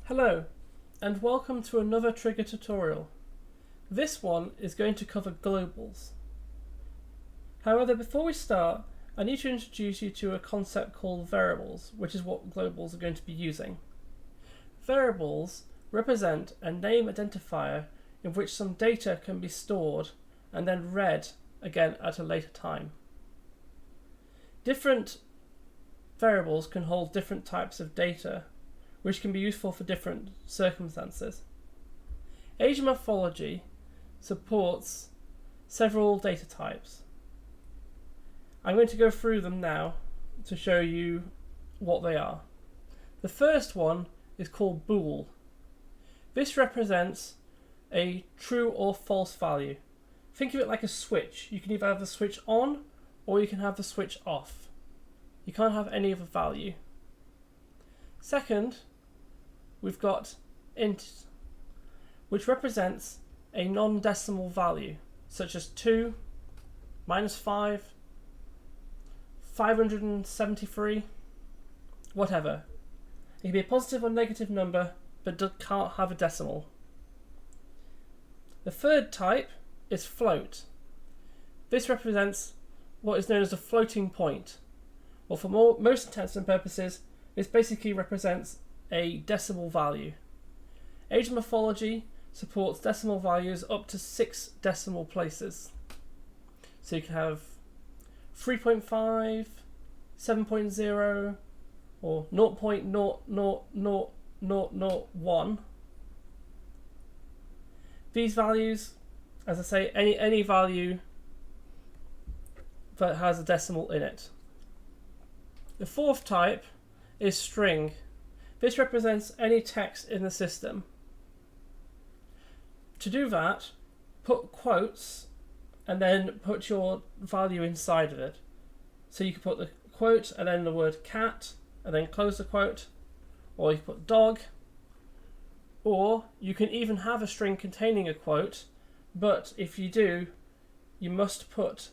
Hello, and welcome to another trigger tutorial. This one is going to cover globals. However, before we start, I need to introduce you to a concept called variables, which is what globals are going to be using. Variables represent a name identifier in which some data can be stored and then read again at a later time. Different variables can hold different types of data, which can be useful for different circumstances. Age morphology supports several data types. I'm going to go through them now to show you what they are. The first one is called bool. This represents a true or false value. Think of it like a switch. You can either have the switch on or you can have the switch off. You can't have any other value. Second, we've got int, which represents a non-decimal value, such as 2, -5, 573, whatever. It can be a positive or negative number, but can't have a decimal. The third type is float. This represents what is known as a floating point, or for most intents and purposes, this basically represents a decimal value. Age morphology supports decimal values up to 6 decimal places. So you can have 3.5, 7.0, or 0.00001. These values, as I say, any value that has a decimal in it. The fourth type is string. This represents any text in the system. To do that, put quotes and then put your value inside of it. So you can put the quote and then the word cat and then close the quote, or you can put dog, or you can even have a string containing a quote, but if you do, you must put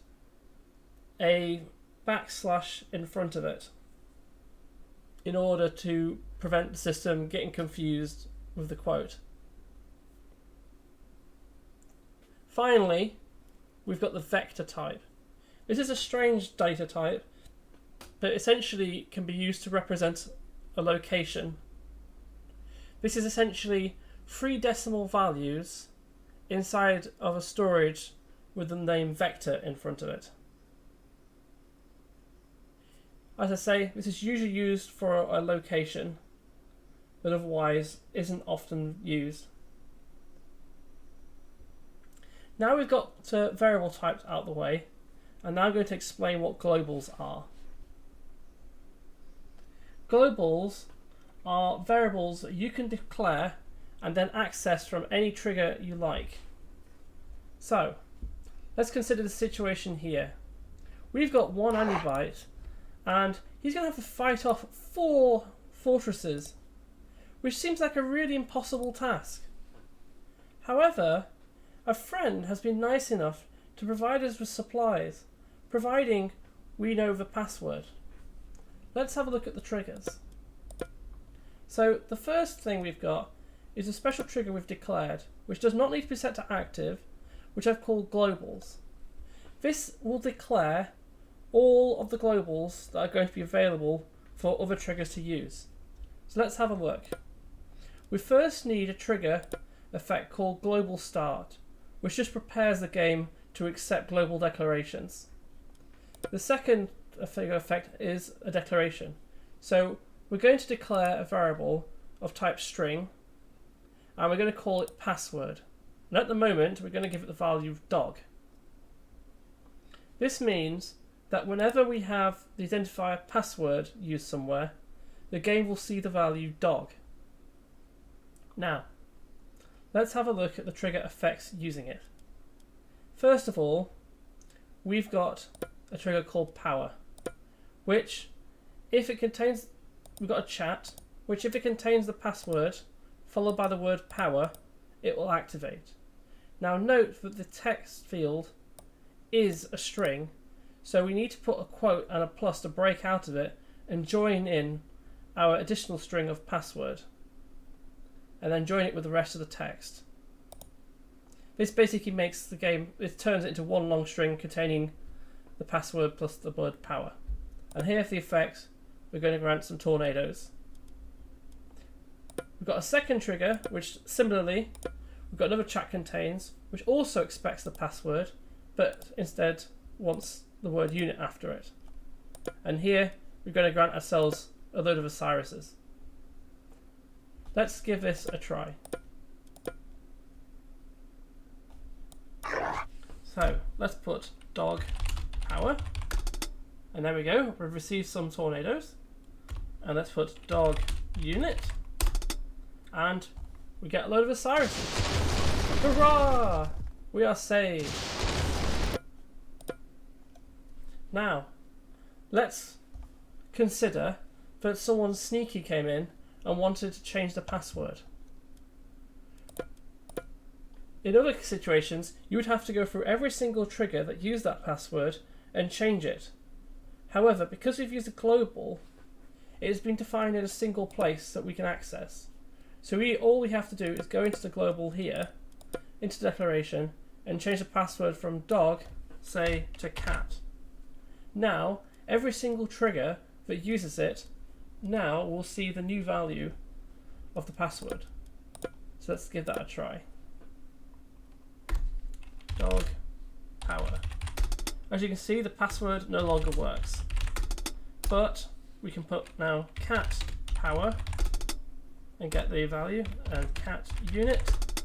a backslash in front of it in order to prevent the system getting confused with the quote. Finally, we've got the vector type. This is a strange data type, but essentially can be used to represent a location. This is essentially 3 decimal values inside of a storage with the name vector in front of it. As I say, this is usually used for a location, but otherwise isn't often used. Now we've got variable types out of the way, and now I'm going to explain what globals are. Globals are variables that you can declare and then access from any trigger you like. So, let's consider the situation here. We've got one Anubite, and he's going to have to fight off 4 fortresses, which seems like a really impossible task. However, a friend has been nice enough to provide us with supplies, providing we know the password. Let's have a look at the triggers. So the first thing we've got is a special trigger we've declared, which does not need to be set to active, which I've called globals. This will declare all of the globals that are going to be available for other triggers to use. So let's have a look. We first need a trigger effect called global start, which just prepares the game to accept global declarations. The second effect is a declaration. So we're going to declare a variable of type string, and we're going to call it password. And at the moment, we're going to give it the value of dog. This means that whenever we have the identifier password used somewhere, the game will see the value dog. Now, let's have a look at the trigger effects using it. First of all, we've got a trigger called power, which if it contains, we've got a chat, which if it contains the password followed by the word power, it will activate. Now note that the text field is a string, so we need to put a quote and a plus to break out of it and join in our additional string of password. and then join it with the rest of the text. This basically makes the game, it turns it into one long string containing the password plus the word power. And here for the effect, we're going to grant some tornadoes. We've got a second trigger, which similarly, we've got another chat contains, which also expects the password, but instead wants the word unit after it. And here, we're going to grant ourselves a load of Osiris's. Let's give this a try. So let's put dog power, and there we go, we've received some tornadoes. And let's put dog unit, and we get a load of Osiris's. Hurrah! We are saved. Now, let's consider that someone sneaky came in and wanted to change the password. In other situations, you would have to go through every single trigger that used that password and change it. However, because we've used a global, it has been defined in a single place that we can access. So all we have to do is go into the global here, into declaration, and change the password from dog, say, to cat. Now, every single trigger that uses it now will see the new value of the password. So let's give that a try. Dog power. As you can see, the password no longer works, but we can put now cat power and get the value, and cat unit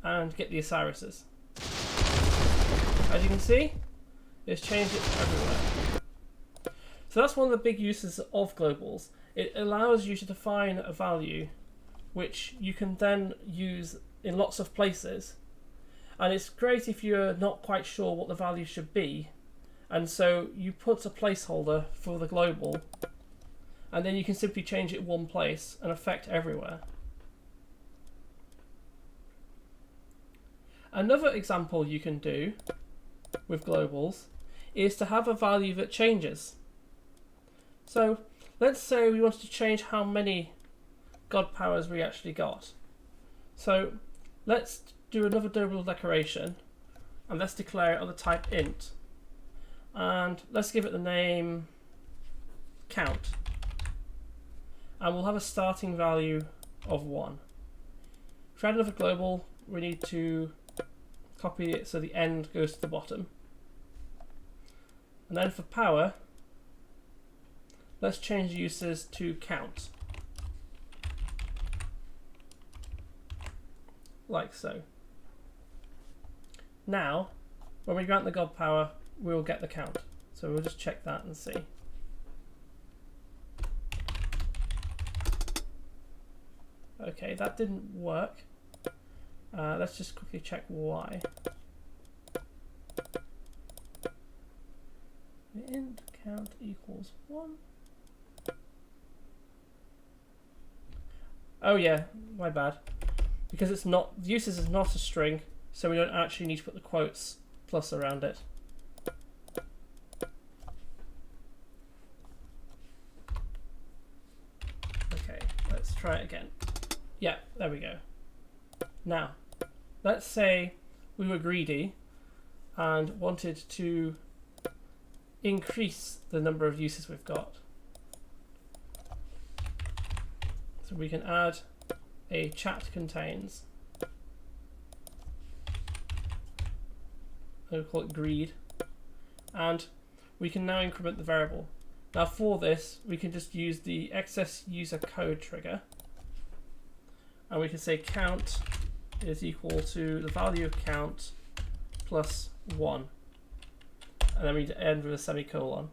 and get the Osiris's. As you can see, it's changed it everywhere. So that's one of the big uses of globals. It allows you to define a value which you can then use in lots of places. And it's great if you're not quite sure what the value should be. And so you put a placeholder for the global, and then you can simply change it one place and affect everywhere. Another example you can do with globals is to have a value that changes. So let's say we wanted to change how many God powers we actually got. So let's do another double declaration, and let's declare it on the type int, and let's give it the name count, and we'll have a starting value of 1. For another global, we need to copy it so the end goes to the bottom, and then for power, let's change the uses to count, like so. Now, when we grant the God power, we will get the count. So we'll just check that and see. Okay, that didn't work. Let's just quickly check why. The int count equals 1. Oh yeah, my bad. Because it's not, uses is not a string, so we don't actually need to put the quotes plus around it. Okay, let's try it again. Yeah, there we go. Now, let's say we were greedy and wanted to increase the number of uses we've got. So we can add a chat contains, we'll call it greed, and we can now increment the variable. Now for this, we can just use the excess user code trigger, and we can say count is equal to the value of count plus 1, and then we end with a semicolon.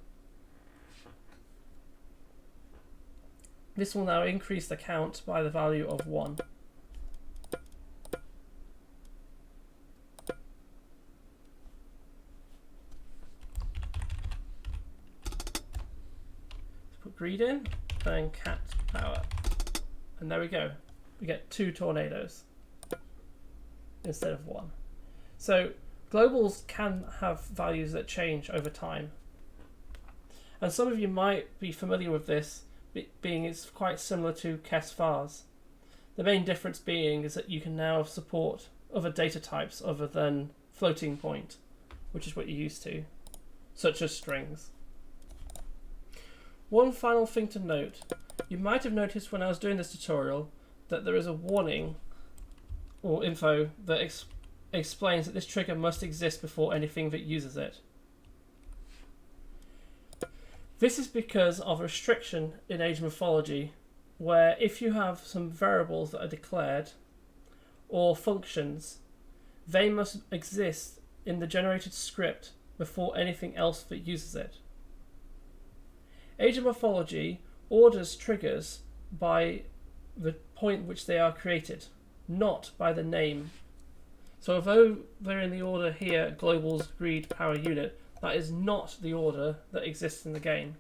This will now increase the count by the value of 1. Put greed in, and cat power. And there we go. We get 2 tornadoes instead of 1. So globals can have values that change over time. And some of you might be familiar with this, being it's quite similar to Quest Vars. The main difference being is that you can now support other data types other than floating point, which is what you're used to, such as strings. One final thing to note, you might have noticed when I was doing this tutorial that there is a warning or info that explains that this trigger must exist before anything that uses it. This is because of a restriction in Age Morphology, where if you have some variables that are declared or functions, they must exist in the generated script before anything else that uses it. Age of Morphology orders triggers by the point which they are created, not by the name. So although they're in the order here, globals, greed, power, unit, that is not the order that exists in the game.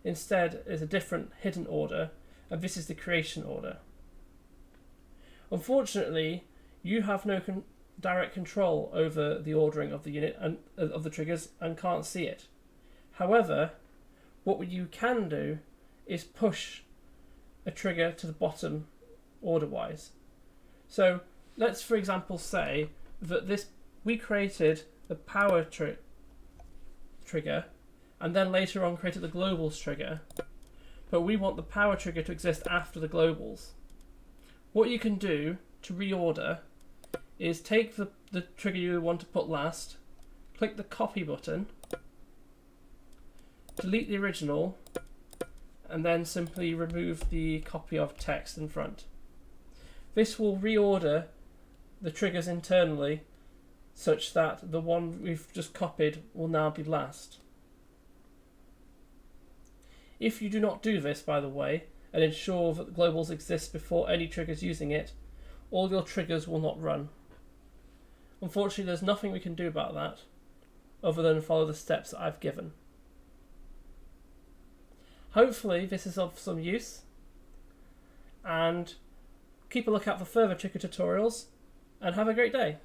Instead, is a different hidden order, and this is the creation order. Unfortunately, you have no direct control over the ordering of the unit and of the triggers and can't see it. However, what you can do is push a trigger to the bottom order-wise. So let's, for example, say that we created the power trigger and then later on created the globals trigger, but we want the power trigger to exist after the globals. What you can do to reorder is take the trigger you want to put last, click the copy button, delete the original, and then simply remove the copy of text in front. This will reorder the triggers internally such that the one we've just copied will now be last. If you do not do this, by the way, and ensure that the globals exist before any triggers using it, all your triggers will not run. Unfortunately, there's nothing we can do about that other than follow the steps that I've given. Hopefully this is of some use, and keep a lookout for further trigger tutorials, and have a great day.